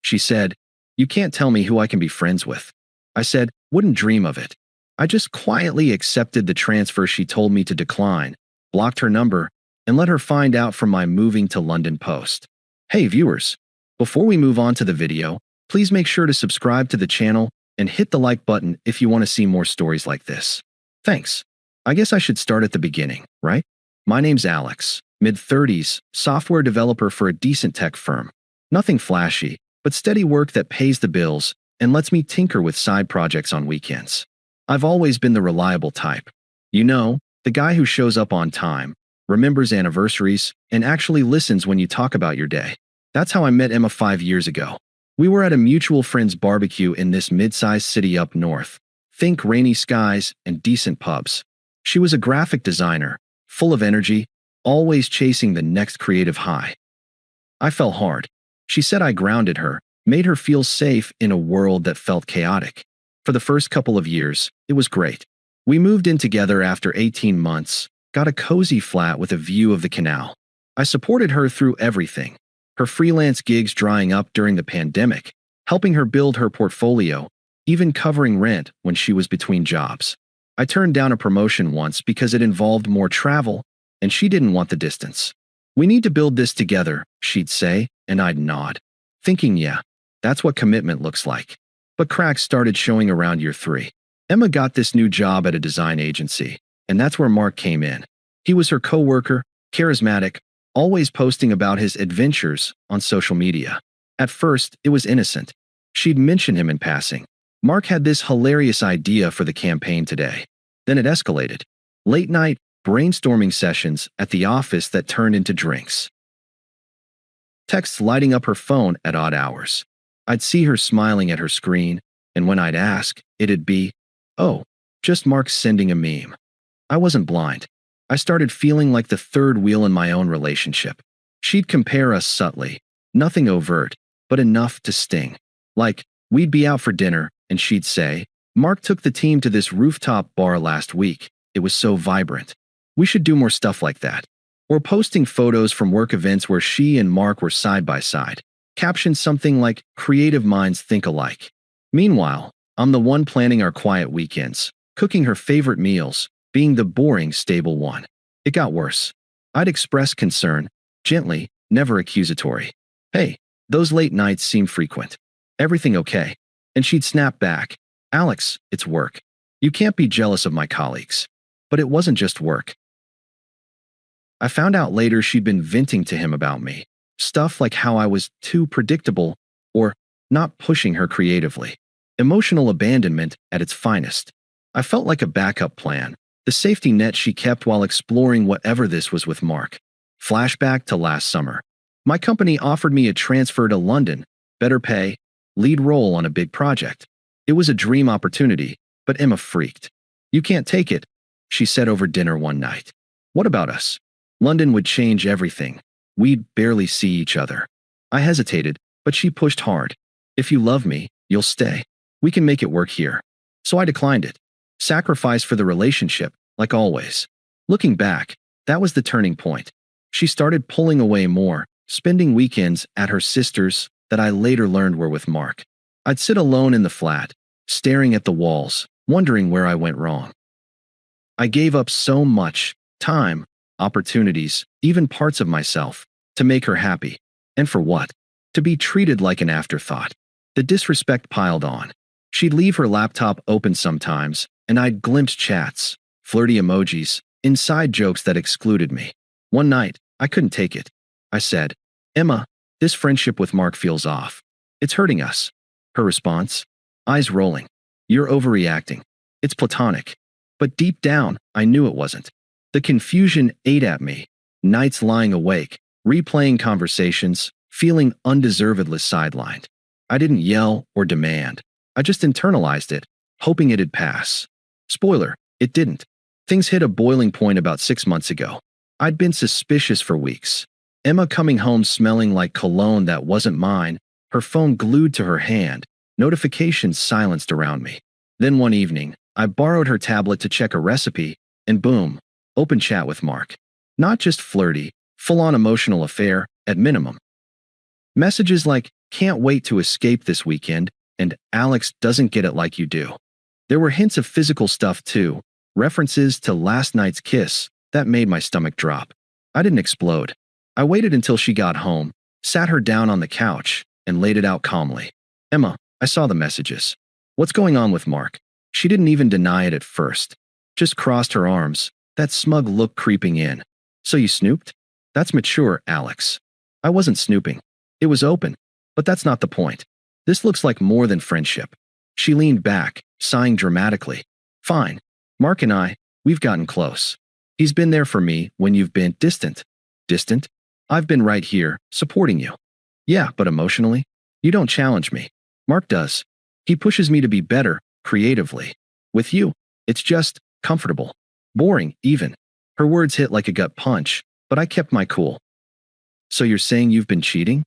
She said, "You can't tell me who I can be friends with." I said, "Wouldn't dream of it." I just quietly accepted the transfer she told me to decline, blocked her number, and let her find out from my moving to London post. Hey viewers, before we move on to the video, please make sure to subscribe to the channel and hit the like button if you want to see more stories like this. Thanks. I guess I should start at the beginning, right? My name's Alex, mid-30s, software developer for a decent tech firm. Nothing flashy, but steady work that pays the bills and lets me tinker with side projects on weekends. I've always been the reliable type. You know, the guy who shows up on time, remembers anniversaries, and actually listens when you talk about your day. That's how I met Emma 5 years ago. We were at a mutual friend's barbecue in this mid-sized city up north. Think rainy skies and decent pubs. She was a graphic designer, full of energy, always chasing the next creative high. I fell hard. She said I grounded her, made her feel safe in a world that felt chaotic. For the first couple of years, it was great. We moved in together after 18 months, got a cozy flat with a view of the canal. I supported her through everything. Her freelance gigs drying up during the pandemic, helping her build her portfolio, even covering rent when she was between jobs. I turned down a promotion once because it involved more travel, and she didn't want the distance. "We need to build this together," she'd say, and I'd nod, thinking, yeah, that's what commitment looks like. But cracks started showing around year 3. Emma got this new job at a design agency, and that's where Mark came in. He was her coworker, charismatic, always posting about his adventures on social media. At first, it was innocent. She'd mention him in passing. Mark had this hilarious idea for the campaign today. Then it escalated. Late-night, brainstorming sessions at the office that turned into drinks. Texts lighting up her phone at odd hours. I'd see her smiling at her screen, and when I'd ask, it'd be, "Oh, just Mark sending a meme." I wasn't blind. I started feeling like the third wheel in my own relationship. She'd compare us subtly, nothing overt, but enough to sting. Like, we'd be out for dinner, and she'd say, "Mark took the team to this rooftop bar last week. It was so vibrant. We should do more stuff like that." Or posting photos from work events where she and Mark were side by side. Caption something like, "Creative minds think alike." Meanwhile, I'm the one planning our quiet weekends, cooking her favorite meals, being the boring, stable one. It got worse. I'd express concern, gently, never accusatory. "Hey, those late nights seem frequent. Everything okay?" And she'd snap back, "Alex, it's work. You can't be jealous of my colleagues." But it wasn't just work. I found out later she'd been venting to him about me. Stuff like how I was too predictable or not pushing her creatively. Emotional abandonment at its finest. I felt like a backup plan, the safety net she kept while exploring whatever this was with Mark. Flashback to last summer. My company offered me a transfer to London, better pay, lead role on a big project. It was a dream opportunity, but Emma freaked. "You can't take it," she said over dinner one night. "What about us? London would change everything. We'd barely see each other." I hesitated, but she pushed hard. "If you love me, you'll stay. We can make it work here." So I declined it. Sacrifice for the relationship, like always. Looking back, that was the turning point. She started pulling away more, spending weekends at her sister's that I later learned were with Mark. I'd sit alone in the flat, staring at the walls, wondering where I went wrong. I gave up so much time, opportunities, even parts of myself, to make her happy. And for what? To be treated like an afterthought. The disrespect piled on. She'd leave her laptop open sometimes, and I'd glimpse chats, flirty emojis, inside jokes that excluded me. One night, I couldn't take it. I said, "Emma, this friendship with Mark feels off. It's hurting us." Her response? Eyes rolling. "You're overreacting. It's platonic." But deep down, I knew it wasn't. The confusion ate at me, nights lying awake, replaying conversations, feeling undeservedly sidelined. I didn't yell or demand. I just internalized it, hoping it'd pass. Spoiler, it didn't. Things hit a boiling point about 6 months ago. I'd been suspicious for weeks. Emma coming home smelling like cologne that wasn't mine, her phone glued to her hand, notifications silenced around me. Then one evening, I borrowed her tablet to check a recipe, and boom, open chat with Mark. Not just flirty, full-on emotional affair, at minimum. Messages like, Can't wait to escape this weekend, and Alex doesn't get it like you do. There were hints of physical stuff too, references to last night's kiss that made my stomach drop. I didn't explode. I waited until she got home, sat her down on the couch, and laid it out calmly. Emma, I saw the messages. What's going on with Mark? She didn't even deny it at first. Just crossed her arms, that smug look creeping in. So you snooped? That's mature, Alex. I wasn't snooping. It was open. But that's not the point. This looks like more than friendship. She leaned back, sighing dramatically. Fine. Mark and we've gotten close. He's been there for me when you've been distant. Distant? I've been right here, supporting you. Yeah, but emotionally? You don't challenge me. Mark does. He pushes me to be better, creatively. With you, it's just comfortable. Boring, even. Her words hit like a gut punch, but I kept my cool. So you're saying you've been cheating?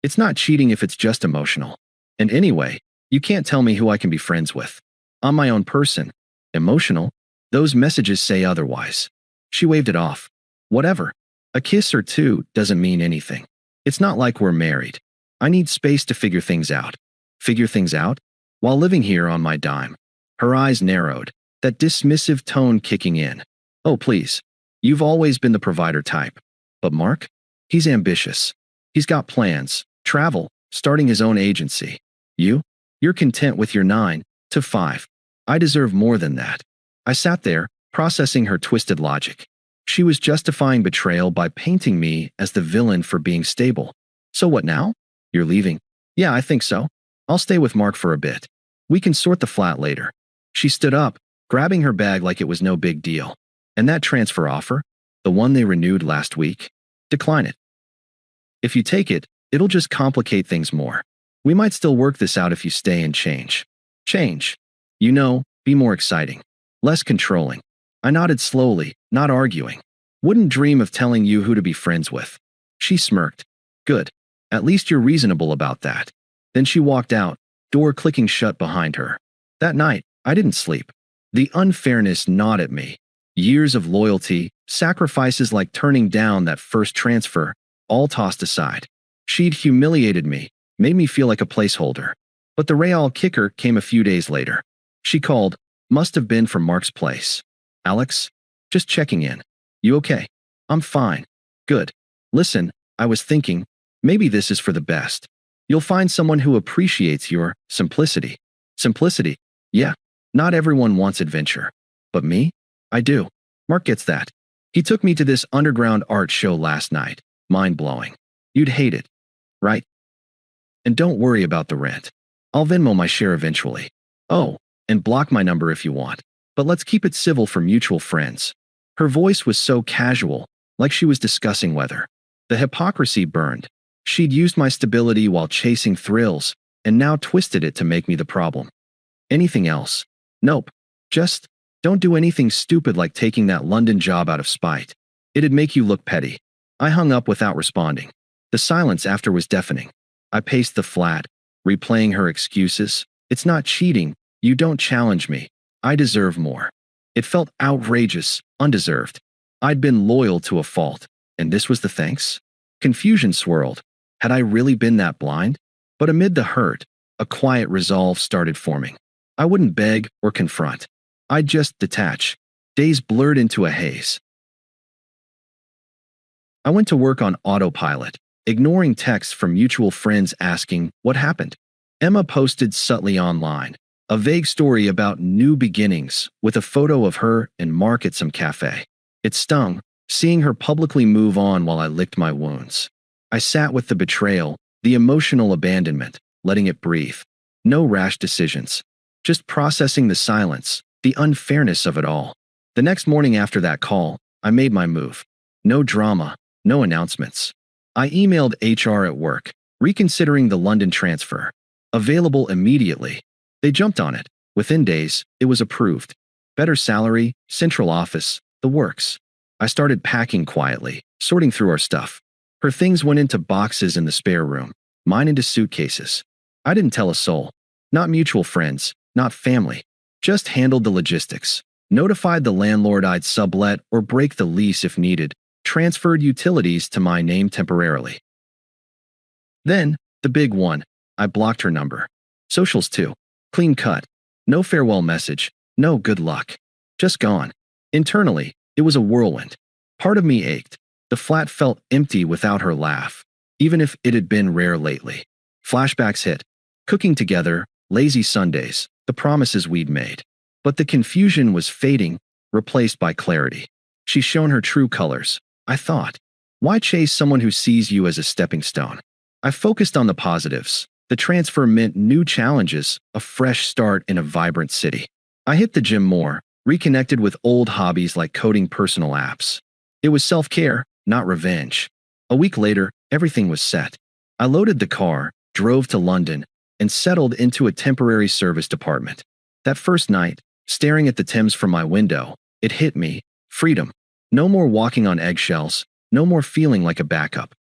It's not cheating if it's just emotional. And anyway, you can't tell me who I can be friends with. I'm my own person. Emotional? Those messages say otherwise. She waved it off. Whatever. A kiss or two doesn't mean anything. It's not like we're married. I need space to figure things out. Figure things out? While living here on my dime. Her eyes narrowed, that dismissive tone kicking in. Oh, please. You've always been the provider type. But Mark? He's ambitious. He's got plans, travel, starting his own agency. You're content with your 9 to 5. I deserve more than that. I sat there, processing her twisted logic. She was justifying betrayal by painting me as the villain for being stable. So what now? You're leaving? Yeah, I think so. I'll stay with Mark for a bit. We can sort the flat later. She stood up, grabbing her bag like it was no big deal. And that transfer offer? The one they renewed last week? Decline it. If you take it, it'll just complicate things more. We might still work this out if you stay and change. Change. Be more exciting. Less controlling. I nodded slowly, not arguing. Wouldn't dream of telling you who to be friends with. She smirked. Good. At least you're reasonable about that. Then she walked out, door clicking shut behind her. That night, I didn't sleep. The unfairness gnawed at me. Years of loyalty, sacrifices like turning down that first transfer, all tossed aside. She'd humiliated me, made me feel like a placeholder. But the real kicker came a few days later. She called, must have been from Mark's place. Alex? Just checking in. You okay? I'm fine. Good. Listen, I was thinking, maybe this is for the best. You'll find someone who appreciates your simplicity. Simplicity? Yeah. Not everyone wants adventure. But me? I do. Mark gets that. He took me to this underground art show last night. Mind-blowing. You'd hate it. Right? And don't worry about the rent. I'll Venmo my share eventually. Oh, and block my number if you want. But let's keep it civil for mutual friends. Her voice was so casual, like she was discussing weather. The hypocrisy burned. She'd used my stability while chasing thrills, and now twisted it to make me the problem. Anything else? Nope. Just don't do anything stupid like taking that London job out of spite. It'd make you look petty. I hung up without responding. The silence after was deafening. I paced the flat, replaying her excuses. It's not cheating. You don't challenge me. I deserve more. It felt outrageous, undeserved. I'd been loyal to a fault, and this was the thanks? Confusion swirled. Had I really been that blind? But amid the hurt, a quiet resolve started forming. I wouldn't beg or confront. I'd just detach. Days blurred into a haze. I went to work on autopilot, ignoring texts from mutual friends asking what happened. Emma posted subtly online, a vague story about new beginnings with a photo of her and Mark at some cafe. It stung, seeing her publicly move on while I licked my wounds. I sat with the betrayal, the emotional abandonment, letting it breathe. No rash decisions. Just processing the silence, the unfairness of it all. The next morning after that call, I made my move. No drama, no announcements. I emailed HR at work, reconsidering the London transfer. Available immediately. They jumped on it. Within days, it was approved. Better salary, central office, the works. I started packing quietly, sorting through our stuff. Her things went into boxes in the spare room, mine into suitcases. I didn't tell a soul. Not mutual friends, not family. Just handled the logistics. Notified the landlord I'd sublet or break the lease if needed. Transferred utilities to my name temporarily. Then, The big one, I blocked her number. Socials too. Clean cut. No farewell message. No good luck. Just gone. Internally, it was a whirlwind. Part of me ached. The flat felt empty without her laugh, even if it had been rare lately. Flashbacks hit. Cooking together, lazy Sundays, the promises we'd made. But the confusion was fading, replaced by clarity. She's shown her true colors, I thought. Why chase someone who sees you as a stepping stone? I focused on the positives. The transfer meant new challenges, a fresh start in a vibrant city. I hit the gym more, reconnected with old hobbies like coding personal apps. It was self-care, not revenge. A week later, everything was set. I loaded the car, drove to London, and settled into a temporary service department. That first night, staring at the Thames from my window, it hit me. Freedom. No more walking on eggshells, no more feeling like a backup.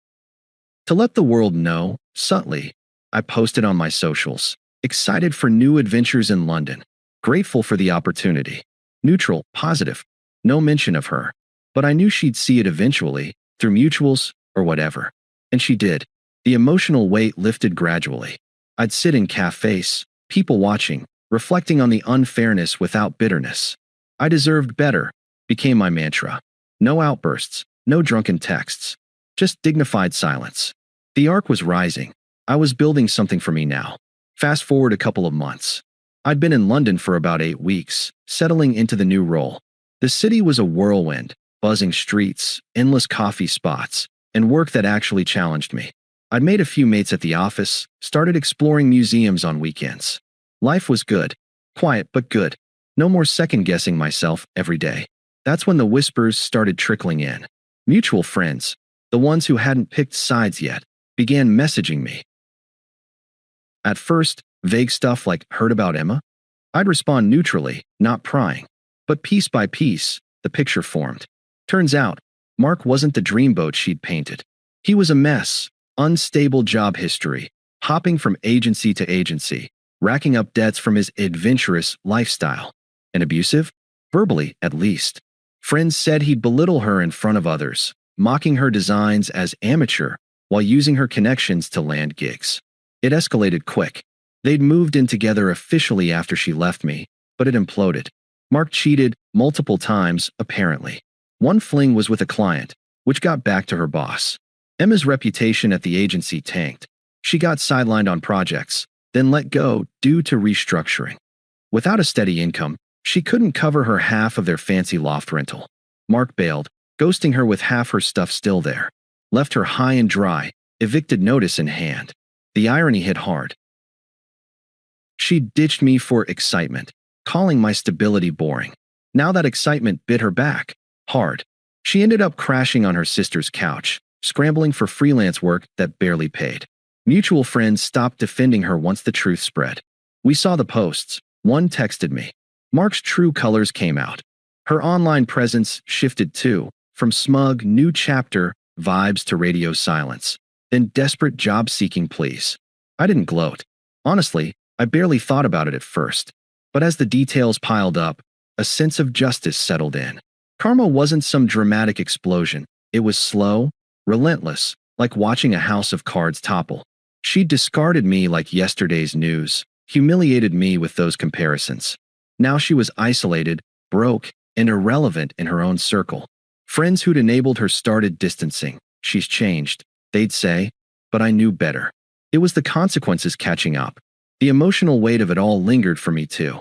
To let the world know, subtly, I posted on my socials, excited for new adventures in London, grateful for the opportunity. Neutral, positive, no mention of her. But I knew she'd see it eventually, through mutuals or whatever. And she did. The emotional weight lifted gradually. I'd sit in cafes, people watching, reflecting on the unfairness without bitterness. I deserved better, became my mantra. No outbursts, no drunken texts, just dignified silence. The arc was rising. I was building something for me now. Fast forward a couple of months. I'd been in London for about 8 weeks, settling into the new role. The city was a whirlwind, buzzing streets, endless coffee spots, and work that actually challenged me. I'd made a few mates at the office, started exploring museums on weekends. Life was good. Quiet but good. No more second-guessing myself every day. That's when the whispers started trickling in. Mutual friends, the ones who hadn't picked sides yet, began messaging me. At first, vague stuff like, "Heard about Emma?" I'd respond neutrally, not prying. But piece by piece, the picture formed. Turns out, Mark wasn't the dreamboat she'd painted. He was a mess, unstable job history, hopping from agency to agency, racking up debts from his adventurous lifestyle. And abusive? Verbally, at least. Friends said he'd belittle her in front of others, mocking her designs as amateur while using her connections to land gigs. It escalated quick. They'd moved in together officially after she left me, but it imploded. Mark cheated multiple times, apparently. One fling was with a client, which got back to her boss. Emma's reputation at the agency tanked. She got sidelined on projects, then let go due to restructuring. Without a steady income, she couldn't cover her half of their fancy loft rental. Mark bailed, ghosting her with half her stuff still there. Left her high and dry, evicted notice in hand. The irony hit hard. She ditched me for excitement, calling my stability boring. Now that excitement bit her back, hard. She ended up crashing on her sister's couch, scrambling for freelance work that barely paid. Mutual friends stopped defending her once the truth spread. We saw the posts. One texted me. Mark's true colors came out. Her online presence shifted too, from smug, new chapter vibes to radio silence, then desperate job-seeking pleas. I didn't gloat. Honestly, I barely thought about it at first. But as the details piled up, a sense of justice settled in. Karma wasn't some dramatic explosion. It was slow, relentless, like watching a house of cards topple. She discarded me like yesterday's news, humiliated me with those comparisons. Now she was isolated, broke, and irrelevant in her own circle. Friends who'd enabled her started distancing. She's changed, they'd say, but I knew better. It was the consequences catching up. The emotional weight of it all lingered for me too.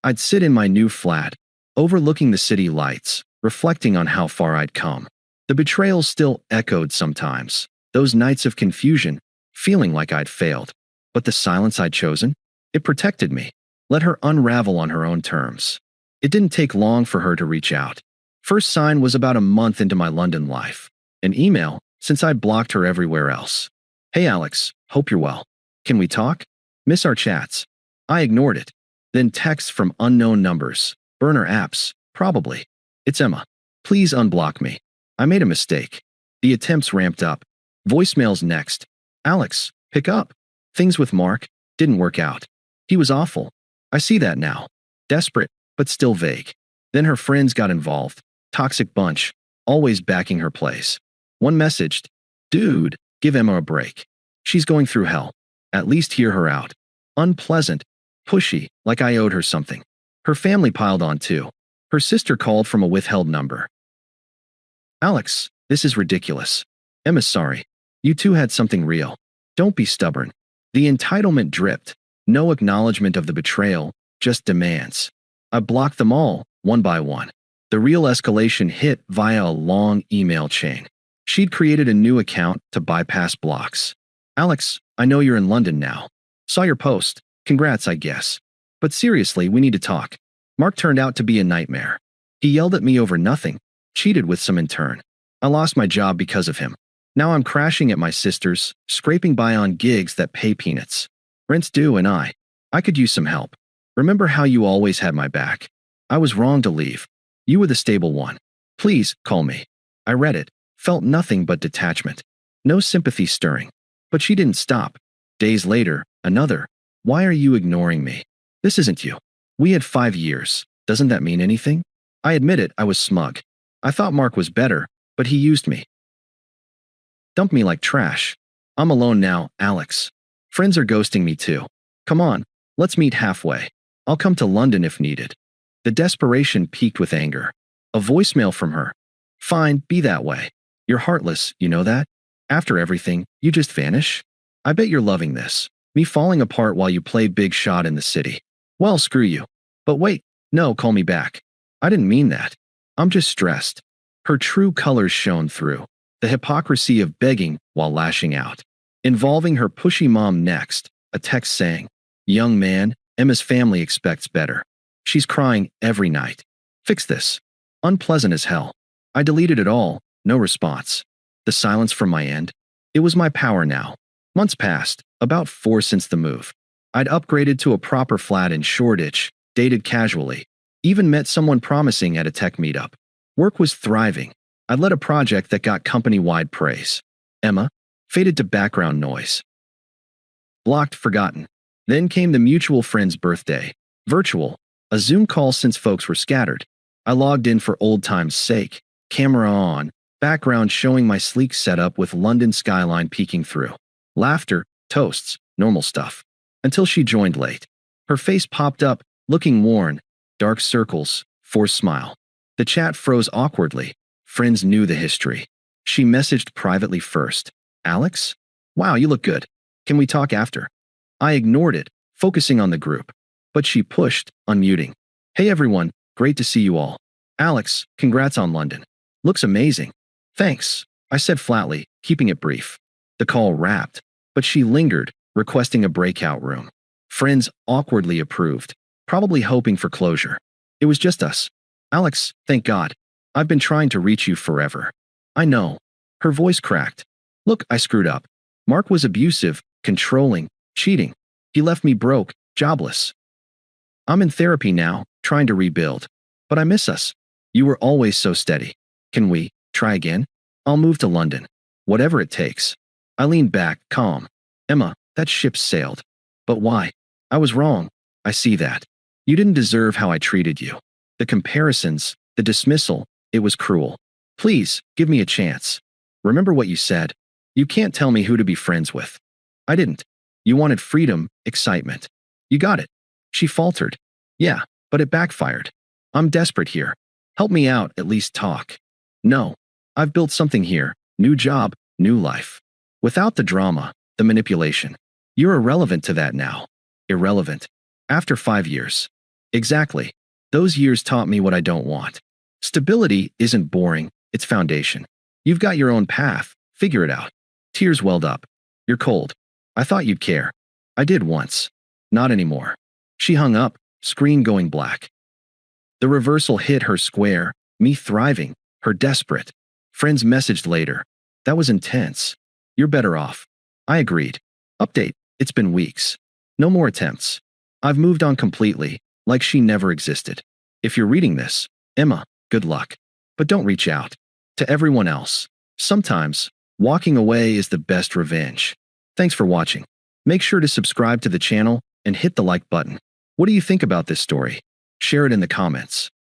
I'd sit in my new flat, overlooking the city lights, reflecting on how far I'd come. The betrayals still echoed sometimes, those nights of confusion, feeling like I'd failed. But the silence I'd chosen? It protected me. Let her unravel on her own terms. It didn't take long for her to reach out. First sign was about a month into my London life. An email, since I'd blocked her everywhere else. "Hey Alex, hope you're well. Can we talk? Miss our chats." I ignored it. Then texts from unknown numbers. Burner apps, probably. "It's Emma. Please unblock me. I made a mistake." The attempts ramped up. Voicemails next. "Alex, pick up. Things with Mark didn't work out. He was awful. I see that now." Desperate, but still vague. Then her friends got involved. Toxic bunch, always backing her plays. One messaged, "Dude, give Emma a break." She's going through hell. At least hear her out. Unpleasant. Pushy, like I owed her something. Her family piled on too. Her sister called from a withheld number. Alex, this is ridiculous. Emma's sorry. You two had something real. Don't be stubborn. The entitlement dripped. No acknowledgement of the betrayal, just demands. I blocked them all, one by one. The real escalation hit via a long email chain. She'd created a new account to bypass blocks. Alex, I know you're in London now. Saw your post. Congrats, I guess. But seriously, we need to talk. Mark turned out to be a nightmare. He yelled at me over nothing, cheated with some intern. I lost my job because of him. Now I'm crashing at my sister's, scraping by on gigs that pay peanuts. Rent's due and I could use some help. Remember how you always had my back? I was wrong to leave. You were the stable one. Please, call me. I read it, felt nothing but detachment. No sympathy stirring. But she didn't stop. Days later, another. Why are you ignoring me? This isn't you. We had 5 years. Doesn't that mean anything? I admit it, I was smug. I thought Mark was better, but he used me. Dumped me like trash. I'm alone now, Alex. Friends are ghosting me too. Come on, let's meet halfway. I'll come to London if needed. The desperation peaked with anger. A voicemail from her. Fine, be that way. You're heartless, you know that? After everything, you just vanish? I bet you're loving this. Me falling apart while you play big shot in the city. Well, screw you. But wait, no, call me back. I didn't mean that. I'm just stressed. Her true colors shone through. The hypocrisy of begging while lashing out. Involving her pushy mom next, a text saying, "Young man, Emma's family expects better. She's crying every night. Fix this." Unpleasant as hell. I deleted it all, no response. The silence from my end. It was my power now. Months passed, about 4 since the move. I'd upgraded to a proper flat in Shoreditch, dated casually, even met someone promising at a tech meetup. Work was thriving. I'd led a project that got company-wide praise. Emma faded to background noise. Blocked, forgotten. Then came the mutual friend's birthday. Virtual. A Zoom call since folks were scattered. I logged in for old time's sake. Camera on. Background showing my sleek setup with London skyline peeking through. Laughter, toasts, normal stuff. Until she joined late. Her face popped up, looking worn. Dark circles, forced smile. The chat froze awkwardly. Friends knew the history. She messaged privately first. Alex? Wow, you look good. Can we talk after? I ignored it, focusing on the group. But she pushed, unmuting. Hey everyone, great to see you all. Alex, congrats on London. Looks amazing. Thanks, I said flatly, keeping it brief. The call wrapped, but she lingered, requesting a breakout room. Friends awkwardly approved, probably hoping for closure. It was just us. Alex, thank God. I've been trying to reach you forever. I know. Her voice cracked. Look, I screwed up. Mark was abusive, controlling, cheating. He left me broke, jobless. I'm in therapy now, trying to rebuild. But I miss us. You were always so steady. Can we try again? I'll move to London. Whatever it takes. I leaned back, calm. Emma, that ship sailed. But why? I was wrong. I see that. You didn't deserve how I treated you. The comparisons, the dismissal, it was cruel. Please, give me a chance. Remember what you said. You can't tell me who to be friends with. I didn't. You wanted freedom, excitement. You got it. She faltered. Yeah, but it backfired. I'm desperate here. Help me out, at least talk. No. I've built something here. New job, new life. Without the drama, the manipulation. You're irrelevant to that now. Irrelevant. After 5 years. Exactly. Those years taught me what I don't want. Stability isn't boring, it's foundation. You've got your own path, figure it out. Tears welled up. You're cold. I thought you'd care. I did once. Not anymore. She hung up, screen going black. The reversal hit her square, me thriving, her desperate. Friends messaged later. That was intense. You're better off. I agreed. Update, it's been weeks. No more attempts. I've moved on completely, like she never existed. If you're reading this, Emma, good luck. But don't reach out. To everyone else, sometimes, walking away is the best revenge. Thanks for watching. Make sure to subscribe to the channel and hit the like button. What do you think about this story? Share it in the comments.